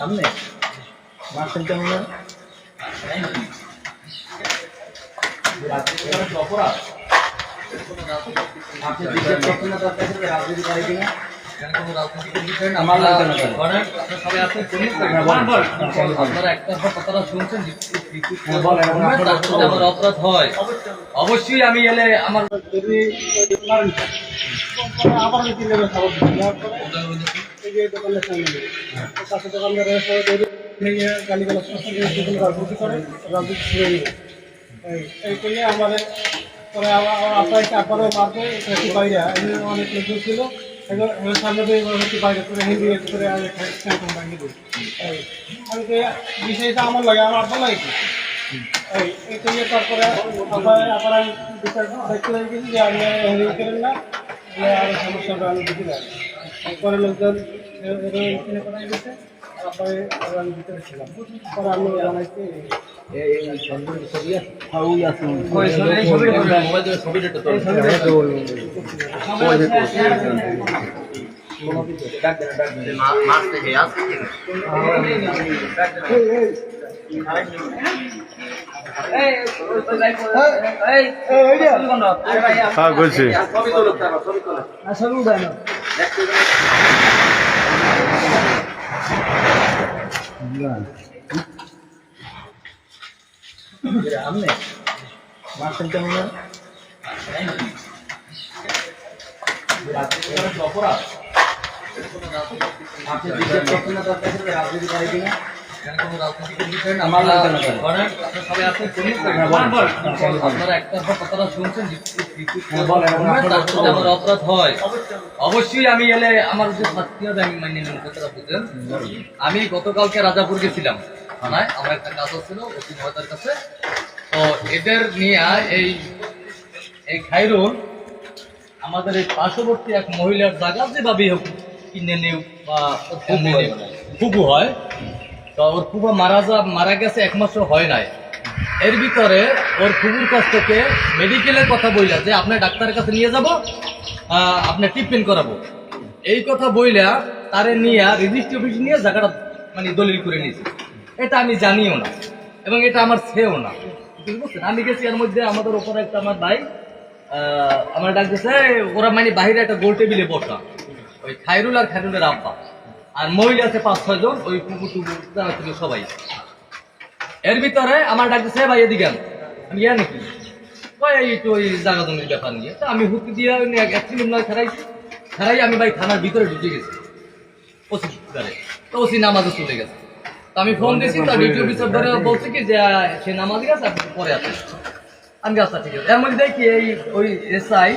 আমনে মারছেন কেমন অপরাধ আপনি জিজ্ঞেস করছেন না তার কাছে রাজনীতি করে কিনা কোনো রাজনীতিকের বিষয় না আমার সবাই আছেন আপনারা একটা কথাটা শুনছেন আমার অপরাধ হয় অবশ্যই আমি এলে আমার আবার দোকানের সামনে কাছে দোকানদারের গালিগালাজ রাজনীতি করে রাজনীতি শুরু হয়ে এই করলে আমাদের পরে আপনাকে আপারও মারবে বাইরে অনেক লোকজন ছিল সামনে বাইরে করে হিন্দি করে ভাঙিয়ে দিই আমি বিষয়টা আমার লাগে আমার ভালো লাগে এই করলে তারপরে আবার আমি বিচার দেখতে গেছি যে আমি হিন্দি করেন না আরও সমস্যাটা আমি দেখি না পরে লোকজন করাই গেছে তারপরে আমি ভিতরে ছিলাম পরে আমি জানাইছি বলছি আমনে মারছেন কেমন অপরাধ আপনি জিজ্ঞেস করছেন না তার কাছে রাজনীতি করে কিনা কোনো রাজনীতিকের বিষয় না আমার সবাই আছেন আপনারা একটা কথাটা শুনছেন আমার অপরাধ হয় অবশ্যই আমি এলে আমার যে শাস্তি হবে আমি মানিয়ে নেব কথাটা বুঝলেন আমি গতকালকে রাজাপুর গেছিলাম থানায় আমার একটা কাজ ছিল ওসি মহোদয়ের কাছে তো এদের নিয়ে এই খাইরুল আমাদের এই পার্শ্ববর্তী এক মহিলার জায়গা যেভাবেই হোক কিনে নেও বা ফুবু হয় তো ওর ফুবু মারা গেছে 1 মাসও হয় নাই এর ভিতরে ওর ফুবুর কাছ থেকে মেডিকেলের কথা বইলা যে আপনার ডাক্তারের কাছে নিয়ে যাব আপনার ট্রিটমেন্ট করাবো এই কথা বইলা তারে নিয়ে রেজিস্ট্রি অফিস নিয়ে জায়গাটা মানে দলিল করে নিয়েছে এটা আমি জানিও না এবং এটা আমার ছেও না বুঝছেন আমি গেছি এর মধ্যে আমাদের ওপরে একটা আমার ভাই আমার ডাক দিচ্ছে ওরা মানে বাইরে একটা গোল টেবিলে বসা ওই খাইরুল আর খাইরুলের আব্বা আর মহিলা আছে 5-6 জন ওই কুকুর টুকুর সবাই এর ভিতরে আমার ডাক দিচ্ছে ভাই এদিকে আমি ইয়া নাকি একটু ওই জায়গা জমির ব্যাপার নিয়ে তো আমি হুকি দিয়ে 1 মিনিট নয় ছাড়াই আমি ভাই থানার ভিতরে ঢুকে গেছি ওসি তো ওসি নামাজে চলে গেছে তো আমি ফোন দিয়েছি তো ডিউটি অফিসার ধরে বলছে কি যে সে নামাজে গেছে আপনি পরে আসেন আমি আচ্ছা ঠিক আছে এর মধ্যে দেখি ওই এসআই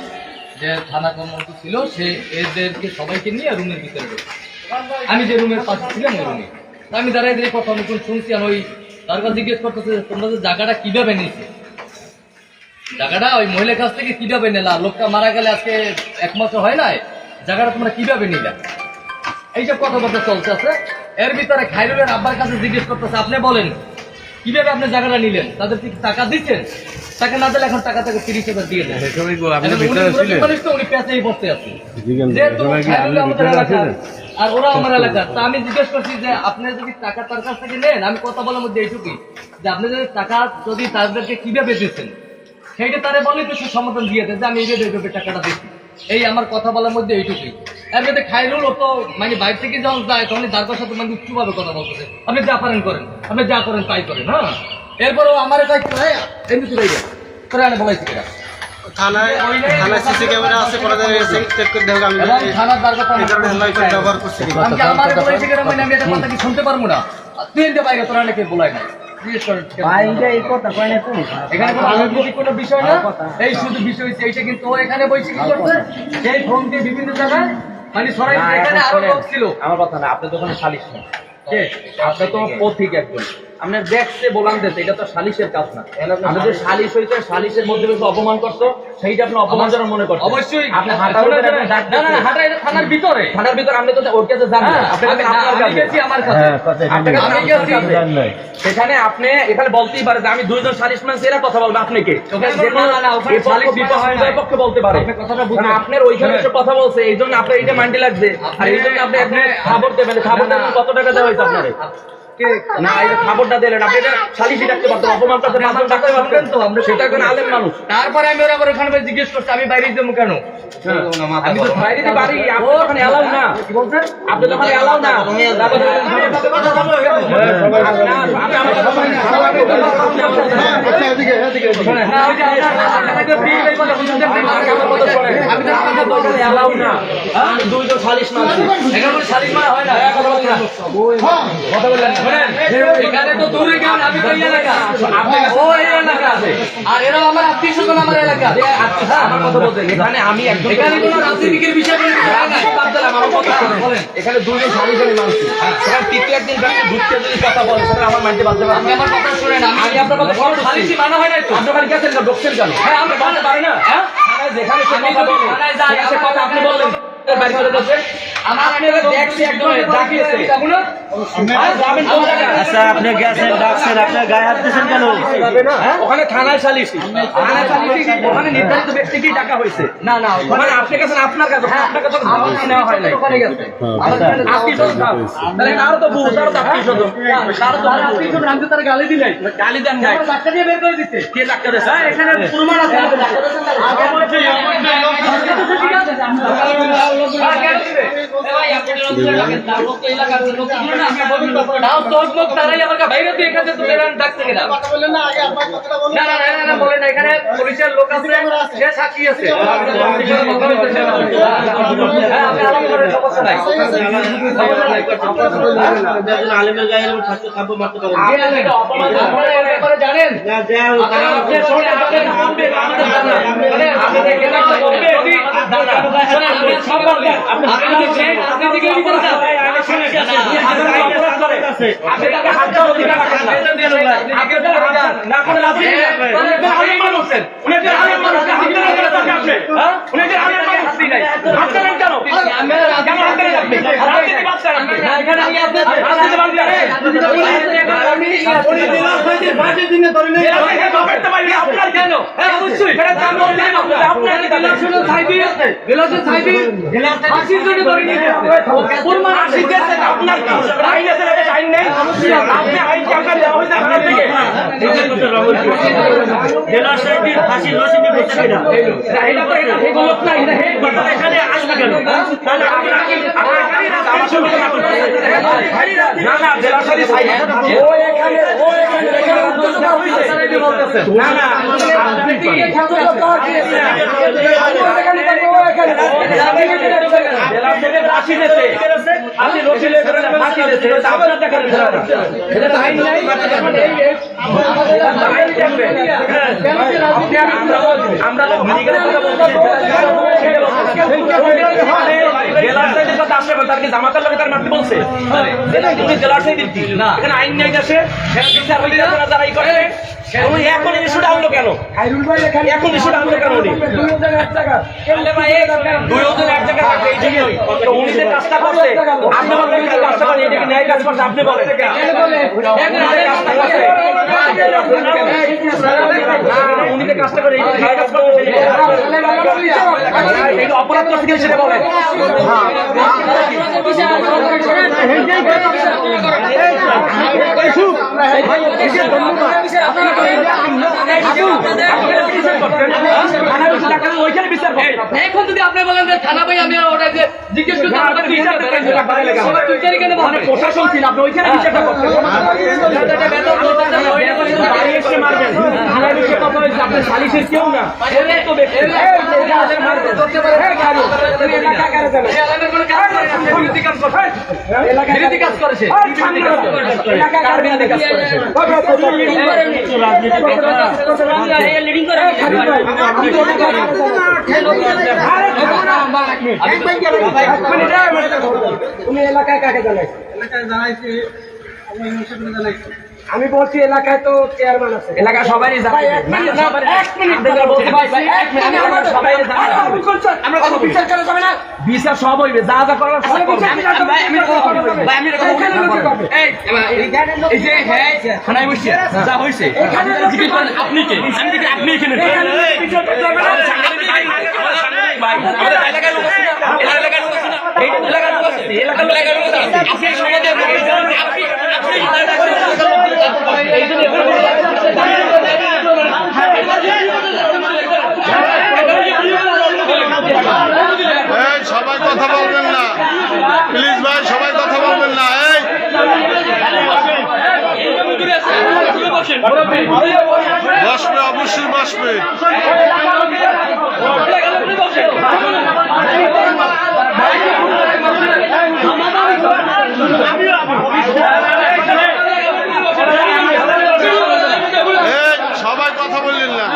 যে থানা কর্মরত ছিল সে এদেরকে সবাইকে নিয়ে রুমের ভিতরে ঢুকে আমি যে রুমের পাশে ছিলাম ওই রুমে আমি দাঁড়াই দিয়ে কথা নতুন শুনছি আর ওই তার কাছে জিজ্ঞেস করতেছে তোমরা যে জায়গাটা কিভাবে নিয়েছে জায়গাটা ওই মহিলার কাছ থেকে কিভাবে নিলা লোকটা মারা গেলে আজকে 1 মাসও হয় নাই জায়গাটা তোমরা কিভাবে নিলা এইসব কথাবার্তা চলছে আছে এর ভিতরে খাইরুলের আব্বার কাছে জিজ্ঞেস করতেছে আপনি বলেন কিভাবে আপনি জায়গাটা নিলেন তাদের কি টাকা দিচ্ছেন টাকা না দিলে এখন টাকা থেকে 30,000 দিয়ে দেন উনি পেঁচেই বসতে আছে আর ওরা আমার এলাকার তা আমি জিজ্ঞেস করছি যে আপনি যদি টাকা তার কাছ থেকে নেন আমি কথা বলার মধ্যে এইটুকুই যে আপনি যদি টাকা যদি তাদেরকে কিভাবে দিচ্ছেন সেইটা তারা বলে তো সে সমাধান দিয়ে দেন যে আমি এইভাবে টাকাটা দিচ্ছি এই আমার কথা বলার মধ্যে এইটুকুই এর মধ্যে খাইরুল ও তো মানে বাইরে থেকে যখন যায় তখন তার সাথে মানে উচ্চভাবে কথা বলতেছে আপনি যা পারেন করেন আপনি যা করেন তাই করেন হ্যাঁ এরপরও আমার এটা এমনি চলে যায় করে আনে বলাইছি কিনা থানায় সিসি ক্যামেরা আছে চেক করে দেখো আমি থানার দ্বার কথা ব্যবহার করছি আমি আমার বলাইছি কিনা মানে আমি এটা কথা কি শুনতে পারবো না তুই এনতে বাইরে তোরা নাকি বলাই না কোনো বিষয় না এই শুধু বিষয় এইটা কিন্তু ও এখানে বসে কি করছে এই ফোন দিয়ে বিভিন্ন জায়গায় মানে সরাই এখানে আরো লোক ছিল আমার কথা না আপনি তো ওখানে সালিশ না আপনি তো পথিক একজন আপনার দেখছে বলান দিতে, এটা তো সালিশের কাজ না। আপনি যে সালিশ হইতে সালিশের মধ্যে বেশি অপমান করতো, সেইটা আপনি অপমানজনক মনে করতেন। অবশ্যই আপনি হাঁটার উপরে আপনি ডাক না না না, হাঁটা এটা থানার ভিতরে। থানার ভিতরে আপনি তো ওর কাছে যান না, আপনি আমি আপনার কাছে গেছি আমার কাছে। আপনার কাছে আমি আপনার গেছি। কাছে। সেখানে আপনি এখানে বলতেই পারে যে আমি দুইজন সালিশম্যান এরা কথা বলবে আপনাকে, ওখানে সালিশ বিবাহ হয় না। পক্ষে বলতে পারে। আপনি কথাটা বুঝুন। কারণ আপনার ওইখানে এসে কথা বলছে, এই জন্য আপনার এইটা মাইন্ডে লাগবে, আর এই জন্য আপনি খবর দেবেন। খবর দেবেন কত টাকা দেওয়া হয়েছে আপনার? না, এটা খবরটা দিলেন আপনি, এটা সালিশি ডাকতে পারতেন, অপমান করতে পারতেন, ডাকতে পারতেন তো। আমরা সেটা কোনো আলেম মানুষ। তারপরে আমি ওরা ওখানে বসে জিজ্ঞেস করছি আমি বাইরে যাবো কেন। আমি তো বাইরে দিতে পারি, আপনি ওখানে এলাও না। কি বলছেন? আপনি তো ওখানে এলাও না। দুইজন সালিশ মানছি, সালিশ মারা হয় না। কথা বললেন এখানে তো দূরে গেলেন, আমি তো এই এলাকা, ও এই এলাকা আছে, আর এরা আমার আত্মীয় স্বজন আমার এলাকা। আমার কথা বলছেন, এখানে আমি একদম এখানে কোনো রাজনীতিকের বিষয় কোনো কথা নাই। আমার কথা বলেন, এখানে দুইজন সালিশারি মানছি, সেখানে তৃতীয় একদিন ঢুকতে যদি কথা বলে সেটা আমার মানতে বাধ্য। আপনি আমার কথা শুনেন, আমি আপনার কথা বড় সালিশি মানা হয় না তো। আপনি ওখানে গেছেন না, ঢুকছেন কেন? হ্যাঁ আমি মানতে পারি না। হ্যাঁ যেখানে সে আমি কথা যদি বলে, থানায় যাই, সে কথা আপনি বললেন বাড়ি করে দিয়েছে। আমার আপনারা দেখছি একদম ডাকিয়েছে। যাবেন কোন জায়গায়? আচ্ছা আপনি গেছেন ডাকছেন, আপনার গায়ে হাত দিয়েছেন কেন? ওখানে থানায় সালিশি, থানায় সালিশি, ওখানে নির্ধারিত ব্যক্তিকেই ডাকা হয়েছে। না না, ওখানে আপনি গেছেন, আপনার কাছে, আপনার কাছে খবর নেওয়া হয় নাই। ওখানে গেছে। আত্মীয় স্বজন তাহলে তারও তো বউ, তারও তো আত্মীয় স্বজন, তারও তো আত্মীয় স্বজন, আমি তো তার গালি দিলাই। গালি দেন নাই। ধাক্কা দিয়ে বের করে দিতে। কে ডাক্তার দিয়েছে? এখানে প্রমাণ আছে। পুলিশের লোক আছে, সে সাক্ষী আছে। আলেমের গায়ে থাকতে থাকবো মারতে পারেন জানেন আমরা তারকে জামাতার লোকে তার মারতে বলছে জেলার সেই দিচ্ছি না, এখানে আইন নাই দেশে, যারা এই করে এখন ইস্যুটা আনলো কেন? এখন ইস্যুটা আনলো কেন? উনি দুইজন এক জায়গায় থাকবে, এই জন্যই উনি যে কাজটা করছে, আপনি বলেন কাজটা করেন, এটাকে ন্যায় কাজ করছে, আপনি বলেন উনি যে কাজটা করে ন্যায় কাজ করছে, অপরাধ করছে কিনা সেটা বলেন। এখন যদি আপনি বলেন যে থানা ভাই আমি ওটা যে জিজ্ঞেস করতে প্রশাসন ছিল, আপনি ওইখানে বিচারটা করছেন, আপনার সালিশের কেউ না, কাজ করেছে তুমি এলাকায় কাকে জানাইছো? এলাকায় জানাইছি, আমি জানাইছি আমি বলছি এলাকায় তো চেয়ারম্যান আছে। এলাকা সবাই জানে। এক মিনিট সবাই আমরা কথা বলি। বিচার করা যাবে না। বিচার সব হইবে, যা যা করার সব করবে। এই যে হ্যাঁ থানায় বসছে যা হয়েছে জিজ্ঞেস করেন আপনি কে? আমি দেখি আপনি এখানে আমাদের এলাকায় লোক আছে না? এলাকায় লোক আছে না? এই এলাকার লোক আছে, এলাকার লোক আছে। আপনি সমাজে এই জন্য এই সবাই কথা বলবেন না প্লিজ ভাই, সবাই কথা বলবেন না। বসবে, অবশ্যই বসবে। এই সবাই কথা বললেন না।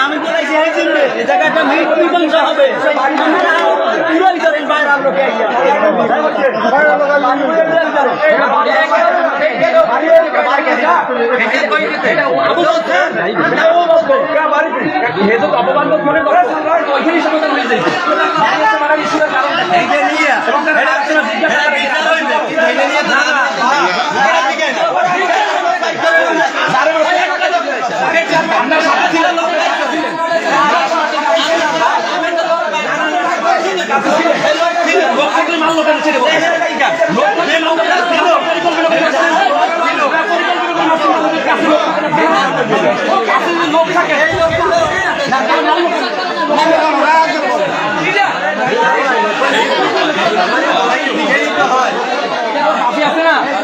আমি বলেছি এই জায়গাটা মৃত্যুদণ্ড হবে অপমান মনে করো ওইখানে সমাধান হয়ে যায়।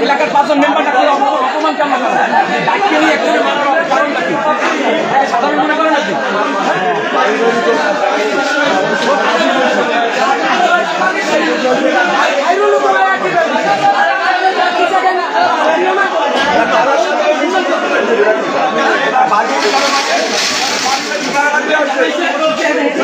এলাকার 5 জন মেম্বার অপমান কেমন দায়িত্ব নিয়ে একজনে মারার কারণটা কি? সাধারণ মনে করেন নাকি? এখানে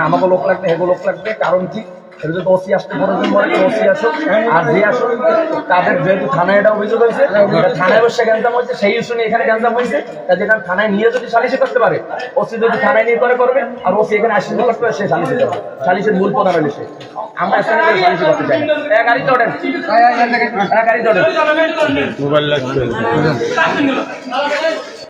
আমাকে লোক লাগবে হেগো লোক লাগবে কারণ কি এটা যদি ওসি আসতে প্রয়োজন পড়ে ওসি আসুক আর যে আসুক তাদের যেহেতু থানায় এটা অভিযোগ হয়েছে থানায় বসে গ্যাঞ্জাম হয়েছে সেই ইস্যু নিয়ে এখানে গ্যাঞ্জাম হয়েছে কাজে এটা থানায় নিয়ে যদি সালিশি করতে পারে ওসি যদি থানায় নিয়ে করবে আর ওসি এখানে আসতে করতে পারে সে সালিশি করবে সালিশের মূল প্রধান হলে সে আমরা এখানে সালিশি করতে চাই গাড়িতে ওঠেন গাড়িতে ওঠেন মোবাইল লাগছে